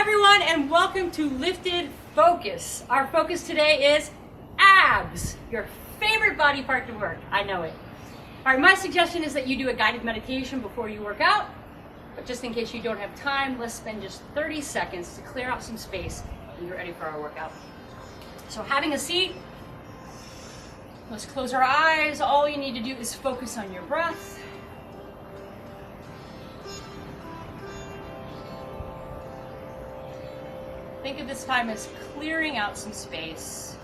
everyone, and welcome to Lifted Focus. Our focus today is abs, your favorite body part to work. I know it. All right, my suggestion is that you do a guided meditation before you work out, but just in case you don't have time, let's spend just 30 seconds to clear out some space and get ready for our workout. So having a seat, let's close our eyes. All you need to do is focus on your breath. Think of this time as clearing out some space,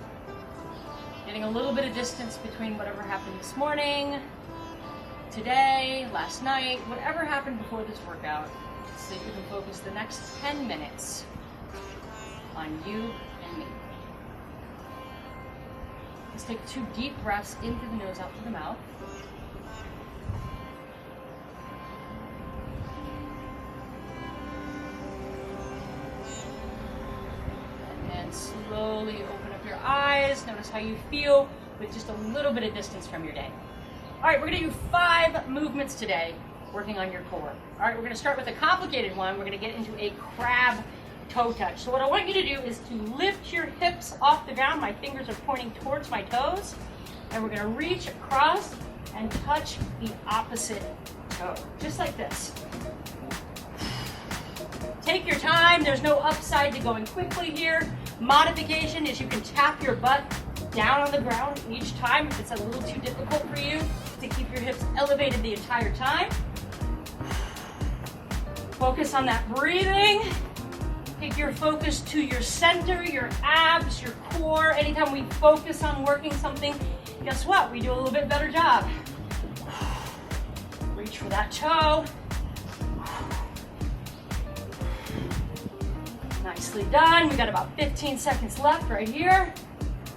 getting a little bit of distance between whatever happened this morning, today, last night, whatever happened before this workout, so you can focus the next 10 minutes on you and me. Let's take 2 deep breaths in through the nose, out through the mouth. Slowly open up your eyes. Notice how you feel with just a little bit of distance from your day. All right, we're going to do 5 movements today working on your core. All right, we're going to start with a complicated one. We're going to get into a crab toe touch. So what I want you to do is to lift your hips off the ground. My fingers are pointing towards my toes. And we're going to reach across and touch the opposite toe, just like this. Take your time. There's no upside to going quickly here. Modification is you can tap your butt down on the ground each time if it's a little too difficult for you to keep your hips elevated the entire time. Focus on that breathing. Take your focus to your center, your abs, your core. Anytime we focus on working something, guess what? We do a little bit better job. Reach for that toe. Nicely done. We got about 15 seconds left right here.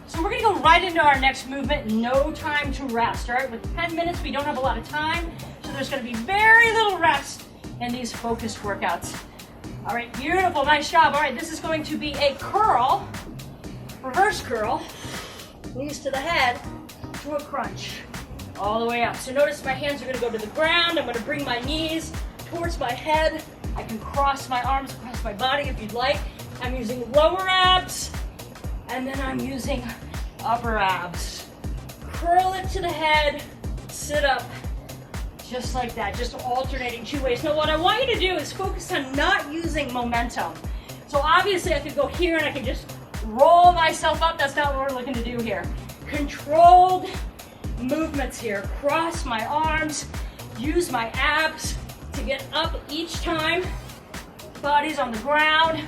So we're gonna go right into our next movement. No time to rest, all right? With 10 minutes, we don't have a lot of time. So there's gonna be very little rest in these focused workouts. All right, beautiful, nice job. All right, this is going to be a curl, reverse curl, knees to the head, to a crunch, all the way up. So notice my hands are gonna go to the ground. I'm gonna bring my knees towards my head. I can cross my arms across my body if you'd like. I'm using lower abs, and then I'm using upper abs. Curl it to the head, sit up, just like that, just alternating 2 ways. Now what I want you to do is focus on not using momentum. So obviously I could go here and I can just roll myself up. That's not what we're looking to do here. Controlled movements here. Cross my arms, use my abs to get up each time. Body's on the ground.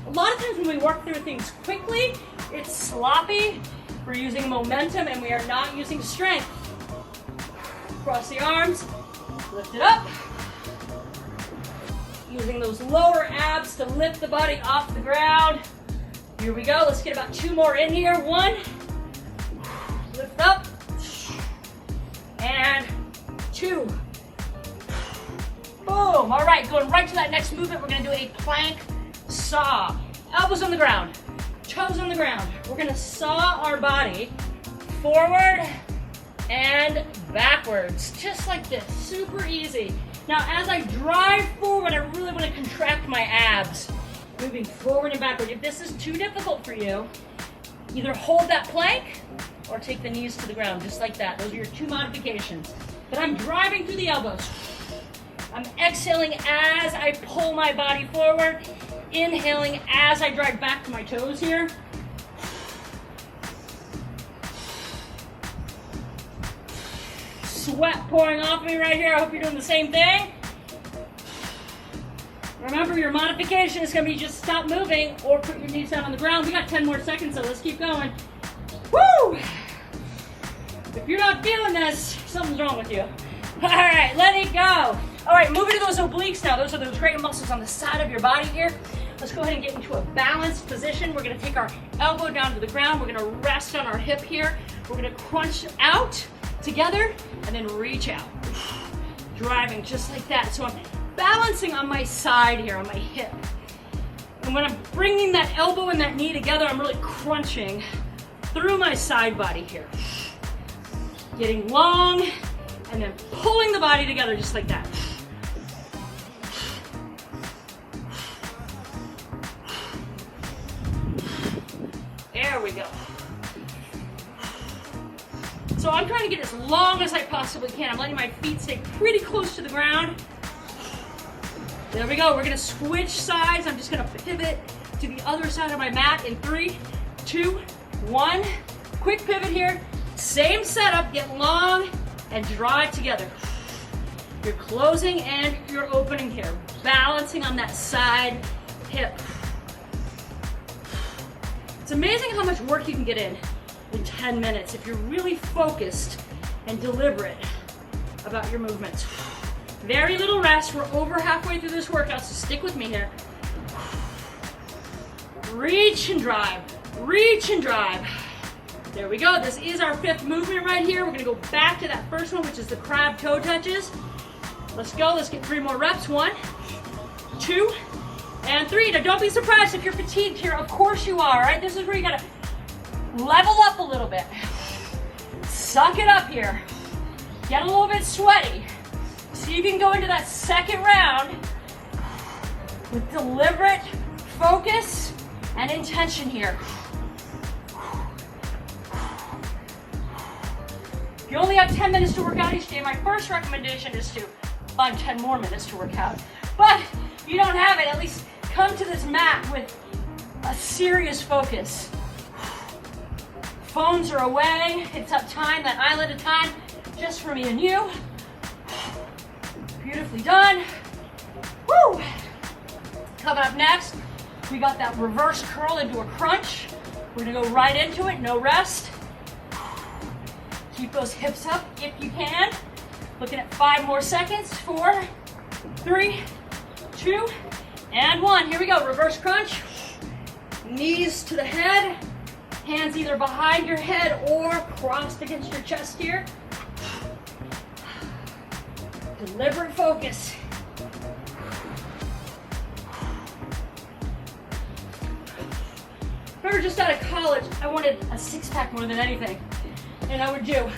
A lot of times when we work through things quickly, it's sloppy. We're using momentum and we are not using strength. Cross the arms, lift it up. Using those lower abs to lift the body off the ground. Here we go. Let's get about 2 more in here. 1, lift up, and 2. Boom. All right, going right to that next movement, we're gonna do a plank saw. Elbows on the ground, toes on the ground. We're gonna saw our body forward and backwards, just like this, super easy. Now, as I drive forward, I really wanna contract my abs, moving forward and backward. If this is too difficult for you, either hold that plank or take the knees to the ground, just like that. Those are your 2 modifications. But I'm driving through the elbows. I'm exhaling as I pull my body forward, inhaling as I drive back to my toes here. Sweat pouring off me right here. I hope you're doing the same thing. Remember, your modification is going to be just stop moving or put your knees down on the ground. We got 10 more seconds, so let's keep going. Woo! If you're not feeling this, something's wrong with you. All right, let it go. All right, moving to those obliques now. Those are those great muscles on the side of your body here. Let's go ahead and get into a balanced position. We're gonna take our elbow down to the ground. We're gonna rest on our hip here. We're gonna crunch out together and then reach out. Driving just like that. So I'm balancing on my side here, on my hip. And when I'm bringing that elbow and that knee together, I'm really crunching through my side body here. Getting long and then pulling the body together just like that. So I'm trying to get as long as I possibly can. I'm letting my feet stay pretty close to the ground. There we go. We're gonna switch sides. I'm just gonna pivot to the other side of my mat in 3, 2, 1. Quick pivot here. Same setup, get long and draw it together. You're closing and you're opening here. Balancing on that side hip. It's amazing how much work you can get in 10 minutes if you're really focused and deliberate about your movements. Very little rest. We're over halfway through this workout, so stick with me here. Reach and drive. Reach and drive. There we go. This is our 5th movement right here. We're going to go back to that first one, which is the crab toe touches. Let's go. Let's get 3 more reps. 1, 2, and 3. Now, don't be surprised if you're fatigued here. Of course you are, right? This is where you got to level up a little bit. Suck it up here. Get a little bit sweaty. So you can go into that second round with deliberate focus and intention here. You only have 10 minutes to work out each day. My first recommendation is to find 10 more minutes to work out. But if you don't have it, at least come to this mat with a serious focus. Phones are away. It's up time, that island of time, just for me and you. Beautifully done. Woo! Coming up next, we got that reverse curl into a crunch. We're gonna go right into it, no rest. Keep those hips up if you can. Looking at 5 more seconds. 4, 3, 2, and 1. Here we go, reverse crunch. Knees to the head. Hands either behind your head or crossed against your chest here. Deliberate focus. Remember, just out of college, I wanted a 6-pack more than anything. And I would do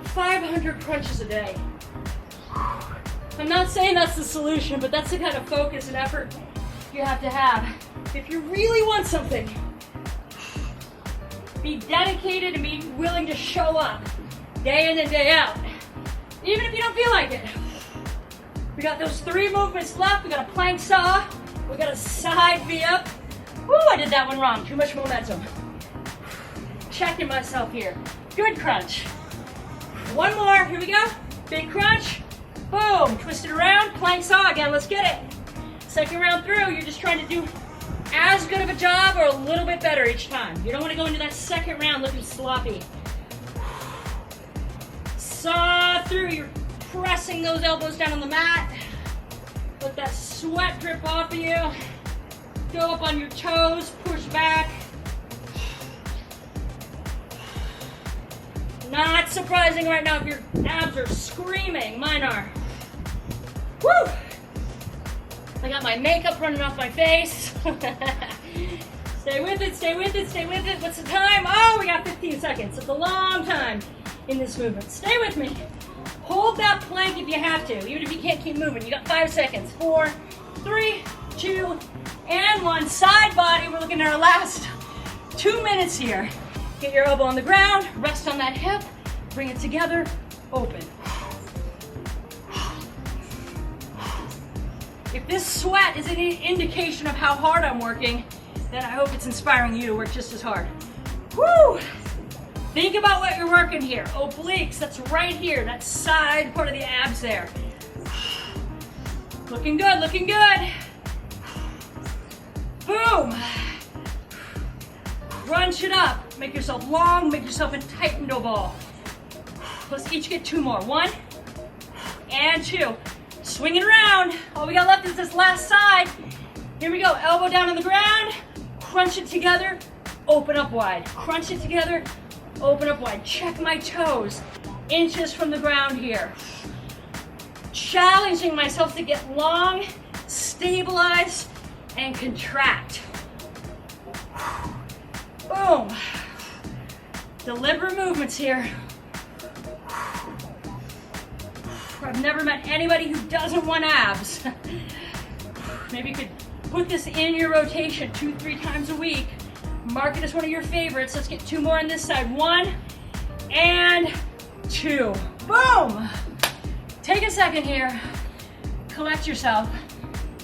500 crunches a day. I'm not saying that's the solution, but that's the kind of focus and effort you have to have. If you really want something, be dedicated and be willing to show up day in and day out, even if you don't feel like it. We got those 3 movements left. We got a plank saw. We got a side V up. Woo, I did that one wrong. Too much momentum. Checking myself here. Good crunch. 1 more. Here we go. Big crunch. Boom. Twist it around. Plank saw again. Let's get it. Second round through, you're just trying to do as good of a job or a little bit better each time. You don't want to go into that second round looking sloppy. Saw through. You're pressing those elbows down on the mat. Let that sweat drip off of you. Go up on your toes. Push back. Not surprising right now if your abs are screaming. Mine are. Woo! I got my makeup running off my face. Stay with it, stay with it, stay with it. What's the time? Oh, we got 15 seconds. It's a long time in this movement. Stay with me. Hold that plank if you have to, even if you can't keep moving. You got 5 seconds. 4, 3, 2, and 1. Side body. We're looking at our last 2 minutes here. Get your elbow on the ground, rest on that hip, bring it together, open. If this sweat is any indication of how hard I'm working, then I hope it's inspiring you to work just as hard. Woo! Think about what you're working here. Obliques, that's right here, that side part of the abs there. Looking good, looking good. Boom! Crunch it up. Make yourself long, make yourself a tightened ball. Let's each get 2 more. 1 and 2. Swing it around. All we got left is this last side. Here we go. Elbow down on the ground. Crunch it together. Open up wide. Crunch it together. Open up wide. Check my toes. Inches from the ground here. Challenging myself to get long, stabilize, and contract. Boom. Deliberate movements here. I've never met anybody who doesn't want abs. Maybe you could put this in your rotation 2-3 times a week. Mark it as one of your favorites. Let's get 2 more on this side. 1 and 2. Boom! Take a second here, collect yourself.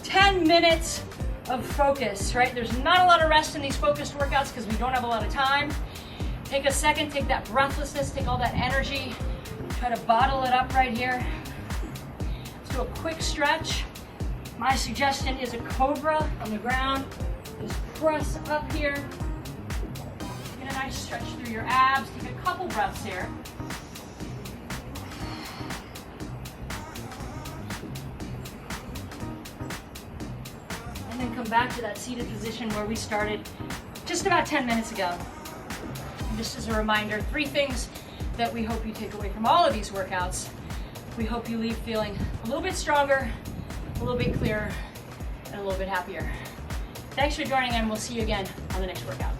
10 minutes of focus, right? There's not a lot of rest in these focused workouts because we don't have a lot of time. Take a second, take that breathlessness, take all that energy, try to bottle it up right here. Let's do a quick stretch. My suggestion is a cobra on the ground. Just press up here. Get a nice stretch through your abs. Take a couple breaths here. And then come back to that seated position where we started just about 10 minutes ago. And just as a reminder, 3 things that we hope you take away from all of these workouts. We hope you leave feeling a little bit stronger, a little bit clearer, and a little bit happier. Thanks for joining, and we'll see you again on the next workout.